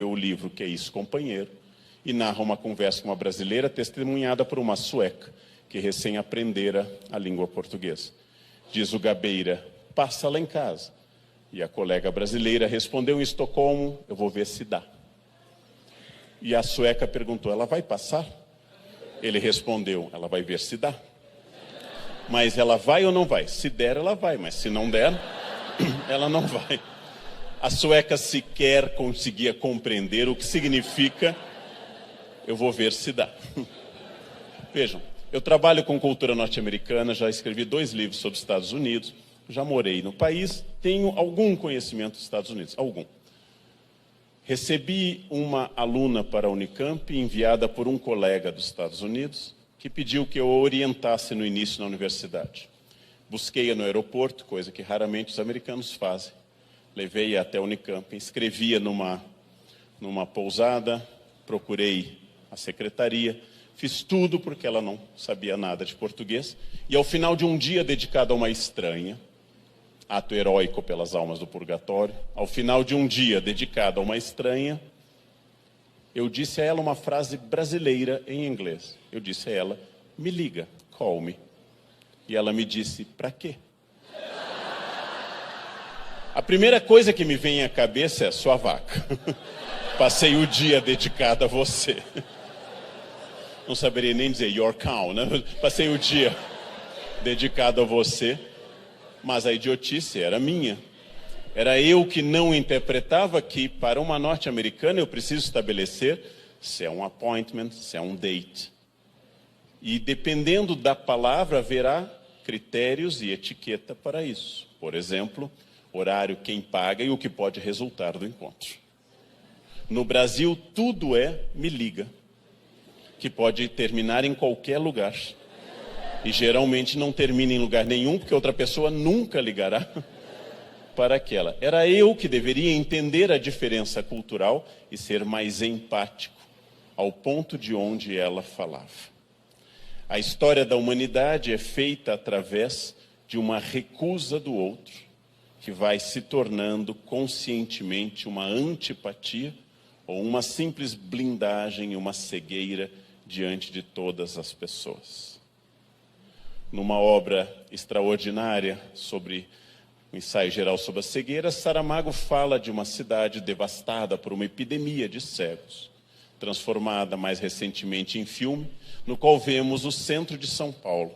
o livro Que é Isso, Companheiro, e narra uma conversa com uma brasileira testemunhada por uma sueca que recém aprendera a língua portuguesa. Diz o Gabeira: passa lá em casa. E a colega brasileira respondeu: em Estocolmo, eu vou ver se dá. E a sueca perguntou: ela vai passar? Ele respondeu: ela vai ver se dá. Mas ela vai ou não vai? Se der, ela vai, mas se não der, ela não vai. A sueca sequer conseguia compreender o que significa eu vou ver se dá. Vejam, eu trabalho com cultura norte-americana, já escrevi 2 livros sobre os Estados Unidos, já morei no país, tenho algum conhecimento dos Estados Unidos, algum. Recebi uma aluna para a Unicamp, enviada por um colega dos Estados Unidos, que pediu que eu a orientasse no início na universidade. Busquei-a no aeroporto, coisa que raramente os americanos fazem. Levei-a até a Unicamp, inscrevia numa pousada, procurei a secretaria, fiz tudo porque ela não sabia nada de português. E ao final de um dia dedicado a uma estranha, ato heróico pelas almas do purgatório, ao final de um dia dedicado a uma estranha, eu disse a ela uma frase brasileira em inglês. Eu disse a ela: me liga, call me. E ela me disse: para quê? A primeira coisa que me vem à cabeça é: sua vaca. Passei o dia dedicado a você. Não saberia nem dizer your cow, né? Passei o dia dedicado a você, mas a idiotice era minha. Era eu que não interpretava que, para uma norte-americana, eu preciso estabelecer se é um appointment, se é um date. E, dependendo da palavra, haverá critérios e etiqueta para isso. Por exemplo, horário, quem paga e o que pode resultar do encontro. No Brasil, tudo é me liga, que pode terminar em qualquer lugar. E geralmente não termina em lugar nenhum, porque outra pessoa nunca ligará para aquela. Era eu que deveria entender a diferença cultural e ser mais empático ao ponto de onde ela falava. A história da humanidade é feita através de uma recusa do outro, que vai se tornando conscientemente uma antipatia ou uma simples blindagem, uma cegueira diante de todas as pessoas. Numa obra extraordinária sobre o ensaio geral sobre a cegueira, Saramago fala de uma cidade devastada por uma epidemia de cegos, transformada mais recentemente em filme, no qual vemos o centro de São Paulo,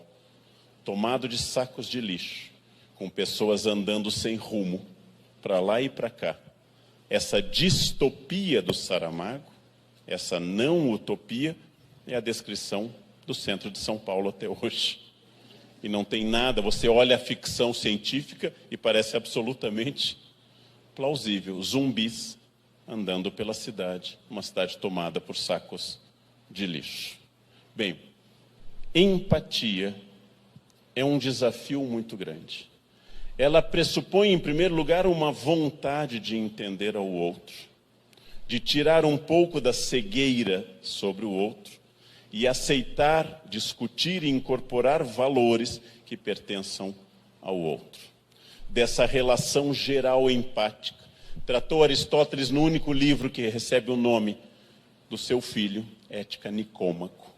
tomado de sacos de lixo, com pessoas andando sem rumo, para lá e para cá. Essa distopia do Saramago, essa não utopia, é a descrição do centro de São Paulo até hoje. E não tem nada, você olha a ficção científica e parece absolutamente plausível. Zumbis andando pela cidade, uma cidade tomada por sacos de lixo. Bem, empatia é um desafio muito grande. Ela pressupõe, em primeiro lugar, uma vontade de entender ao outro, de tirar um pouco da cegueira sobre o outro e aceitar, discutir e incorporar valores que pertençam ao outro. Dessa relação geral empática, tratou Aristóteles no único livro que recebe o nome do seu filho, Ética Nicômaco,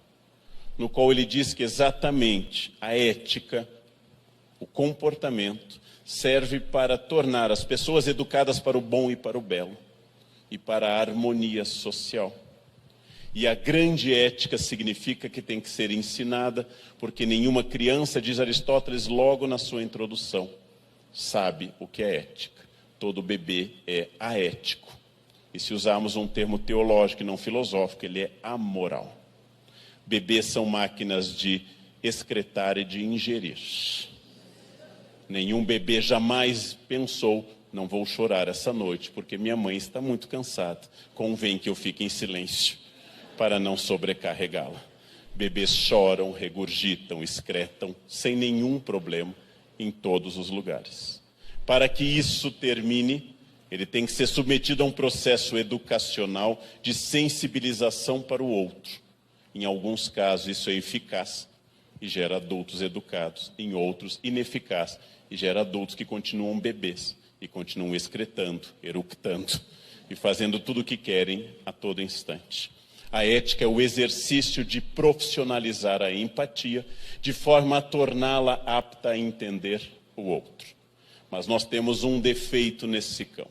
no qual ele diz que exatamente a ética, o comportamento, serve para tornar as pessoas educadas para o bom e para o belo, e para a harmonia social. E a grande ética significa que tem que ser ensinada, porque nenhuma criança, diz Aristóteles logo na sua introdução, sabe o que é ética. Todo bebê é aético. E se usarmos um termo teológico e não filosófico, ele é amoral. Bebês são máquinas de excretar e de ingerir. Nenhum bebê jamais pensou: não vou chorar essa noite, porque minha mãe está muito cansada. Convém que eu fique em silêncio, para não sobrecarregá-la. Bebês choram, regurgitam, excretam, sem nenhum problema, em todos os lugares. Para que isso termine, ele tem que ser submetido a um processo educacional de sensibilização para o outro. Em alguns casos isso é eficaz e gera adultos educados, em outros ineficaz e gera adultos que continuam bebês e continuam excretando, eructando e fazendo tudo o que querem a todo instante. A ética é o exercício de profissionalizar a empatia de forma a torná-la apta a entender o outro. Mas nós temos um defeito nesse campo.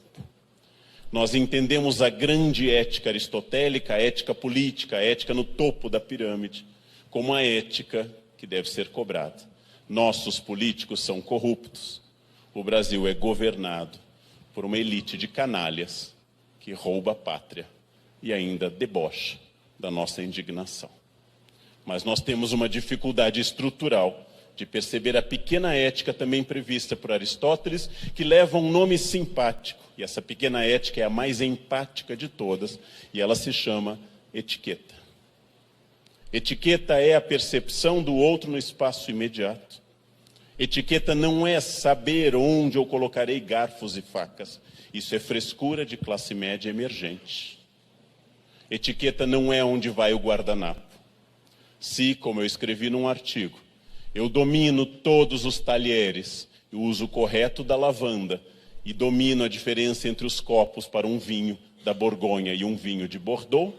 Nós entendemos a grande ética aristotélica, a ética política, a ética no topo da pirâmide, como a ética que deve ser cobrada. Nossos políticos são corruptos. O Brasil é governado por uma elite de canalhas que rouba a pátria e ainda debocha da nossa indignação. Mas nós temos uma dificuldade estrutural de perceber a pequena ética também prevista por Aristóteles, que leva um nome simpático, e essa pequena ética é a mais empática de todas, e ela se chama etiqueta. Etiqueta é a percepção do outro no espaço imediato. Etiqueta não é saber onde eu colocarei garfos e facas. Isso é frescura de classe média emergente. Etiqueta não é onde vai o guardanapo. Se, como eu escrevi num artigo, eu domino todos os talheres, o uso correto da lavanda, e domino a diferença entre os copos para um vinho da Borgonha e um vinho de Bordeaux,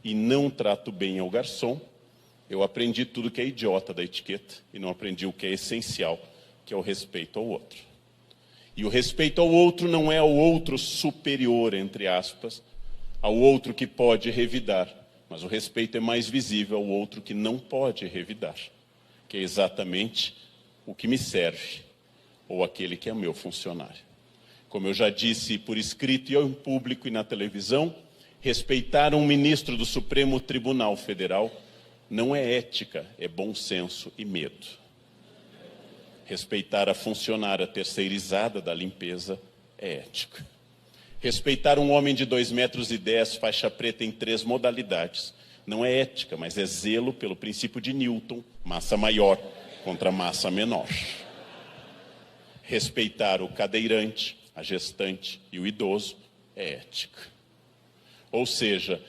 e não trato bem ao garçom, eu aprendi tudo que é idiota da etiqueta e não aprendi o que é essencial, que é o respeito ao outro. E o respeito ao outro não é ao outro superior, entre aspas, ao outro que pode revidar, mas o respeito é mais visível ao outro que não pode revidar, que é exatamente o que me serve, ou aquele que é meu funcionário. Como eu já disse por escrito e em público e na televisão, respeitar um ministro do Supremo Tribunal Federal não é ética, é bom senso e medo. Respeitar a funcionária terceirizada da limpeza é ética. Respeitar um homem de 2,10 metros, faixa preta em 3 modalidades, não é ética, mas é zelo pelo princípio de Newton, massa maior contra massa menor. Respeitar o cadeirante, a gestante e o idoso é ética. Ou seja,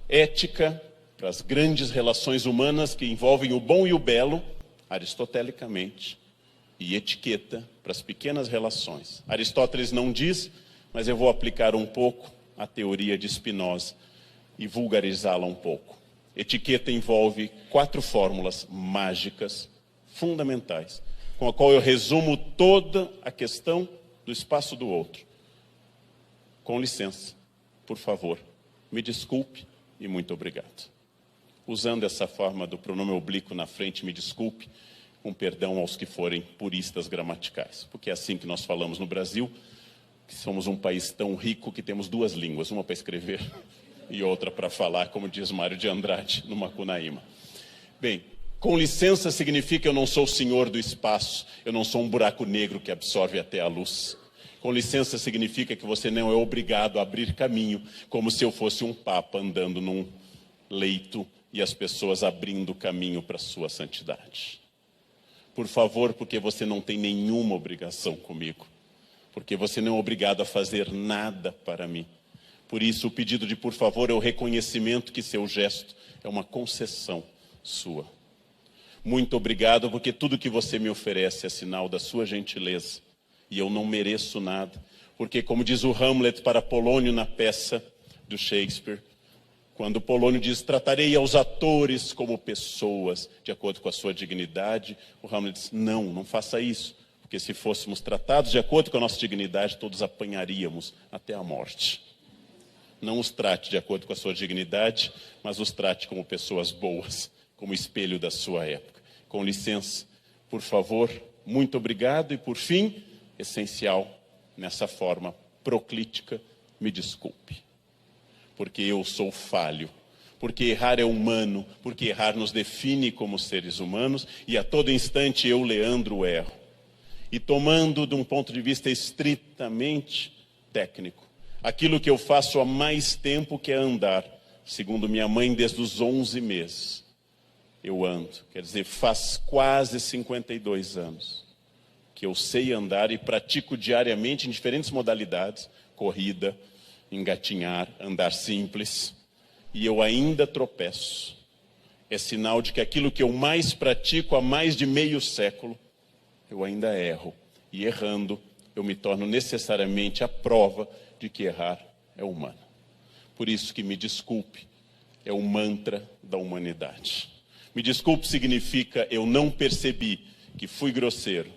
ética para as grandes relações humanas que envolvem o bom e o belo, aristotelicamente, e etiqueta para as pequenas relações. Aristóteles não diz, mas eu vou aplicar um pouco a teoria de Spinoza e vulgarizá-la um pouco. Etiqueta envolve 4 fórmulas mágicas, fundamentais, com a qual eu resumo toda a questão do espaço do outro. Com licença, por favor, me desculpe e muito obrigado. Usando essa forma do pronome oblíquo na frente, me desculpe, com perdão aos que forem puristas gramaticais, porque é assim que nós falamos no Brasil, que somos um país tão rico que temos 2 línguas, uma para escrever e outra para falar, como diz Mário de Andrade, no Macunaíma. Bem, com licença significa eu não sou o senhor do espaço, eu não sou um buraco negro que absorve até a luz. Com licença significa que você não é obrigado a abrir caminho, como se eu fosse um papa andando num leito e as pessoas abrindo caminho para a sua santidade. Por favor, porque você não tem nenhuma obrigação comigo. Porque você não é obrigado a fazer nada para mim. Por isso, o pedido de por favor é o reconhecimento que seu gesto é uma concessão sua. Muito obrigado, porque tudo que você me oferece é sinal da sua gentileza. E eu não mereço nada. Porque, como diz o Hamlet para Polônio na peça do Shakespeare, quando Polônio diz, tratarei aos atores como pessoas, de acordo com a sua dignidade, o Hamlet diz, não faça isso, porque se fôssemos tratados de acordo com a nossa dignidade, todos apanharíamos até a morte. Não os trate de acordo com a sua dignidade, mas os trate como pessoas boas, como espelho da sua época. Com licença, por favor, muito obrigado e, por fim, essencial, nessa forma proclítica, me desculpe. Porque eu sou falho, porque errar é humano, porque errar nos define como seres humanos, e a todo instante eu, Leandro, erro. E tomando de um ponto de vista estritamente técnico, aquilo que eu faço há mais tempo que é andar, segundo minha mãe, desde os 11 meses, eu ando, quer dizer, faz quase 52 anos que eu sei andar e pratico diariamente em diferentes modalidades, corrida, engatinhar, andar simples, e eu ainda tropeço. É sinal de que aquilo que eu mais pratico há mais de meio século, eu ainda erro. E errando, eu me torno necessariamente a prova de que errar é humana. Por isso que me desculpe, é o mantra da humanidade. Me desculpe significa eu não percebi que fui grosseiro,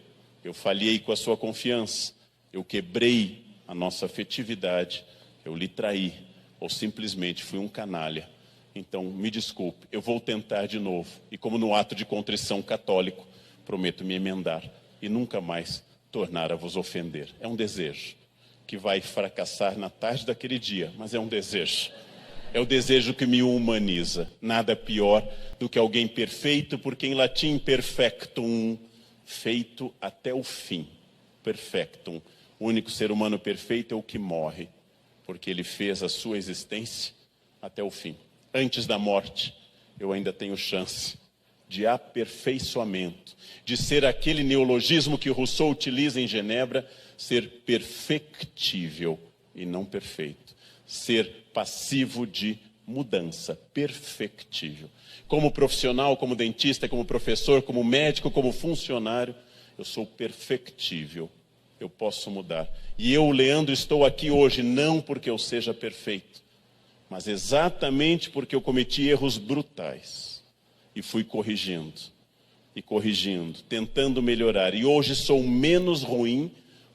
eu falhei com a sua confiança, eu quebrei a nossa afetividade, eu lhe traí, ou simplesmente fui um canalha. Então, me desculpe, eu vou tentar de novo. E como no ato de contrição católico, prometo me emendar e nunca mais tornar a vos ofender. É um desejo que vai fracassar na tarde daquele dia, mas é um desejo. É o desejo que me humaniza. Nada pior do que alguém perfeito, porque em latim perfectum, feito até o fim. Perfectum. O único ser humano perfeito é o que morre, porque ele fez a sua existência até o fim. Antes da morte, eu ainda tenho chance de aperfeiçoamento, de ser aquele neologismo que Rousseau utiliza em Genebra, ser perfectível e não perfeito. Ser passivo de mudança, perfectível. Como profissional, como dentista, como professor, como médico, como funcionário, eu sou perfectível. Eu posso mudar. E eu, Leandro, estou aqui hoje não porque eu seja perfeito, mas exatamente porque eu cometi erros brutais. E fui corrigindo, tentando melhorar. E hoje sou menos ruim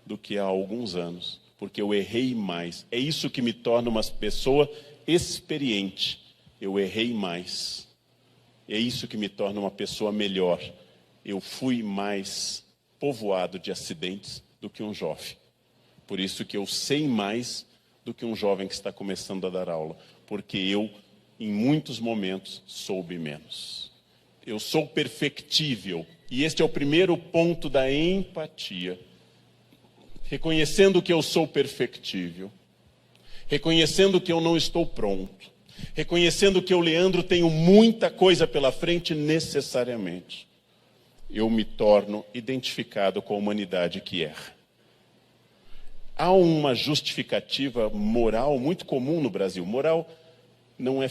do que há alguns anos, porque eu errei mais. É isso que me torna uma pessoa experiente. Eu errei mais. É isso que me torna uma pessoa melhor. Eu fui mais povoado de acidentes do que um jovem. Por isso que eu sei mais do que um jovem que está começando a dar aula. Porque eu, em muitos momentos, soube menos. Eu sou perfectível. E este é o primeiro ponto da empatia. Reconhecendo que eu sou perfectível. Reconhecendo que eu não estou pronto. Reconhecendo que eu, Leandro, tenho muita coisa pela frente necessariamente. Eu me torno identificado com a humanidade que erra. Há uma justificativa moral muito comum no Brasil. Moral não é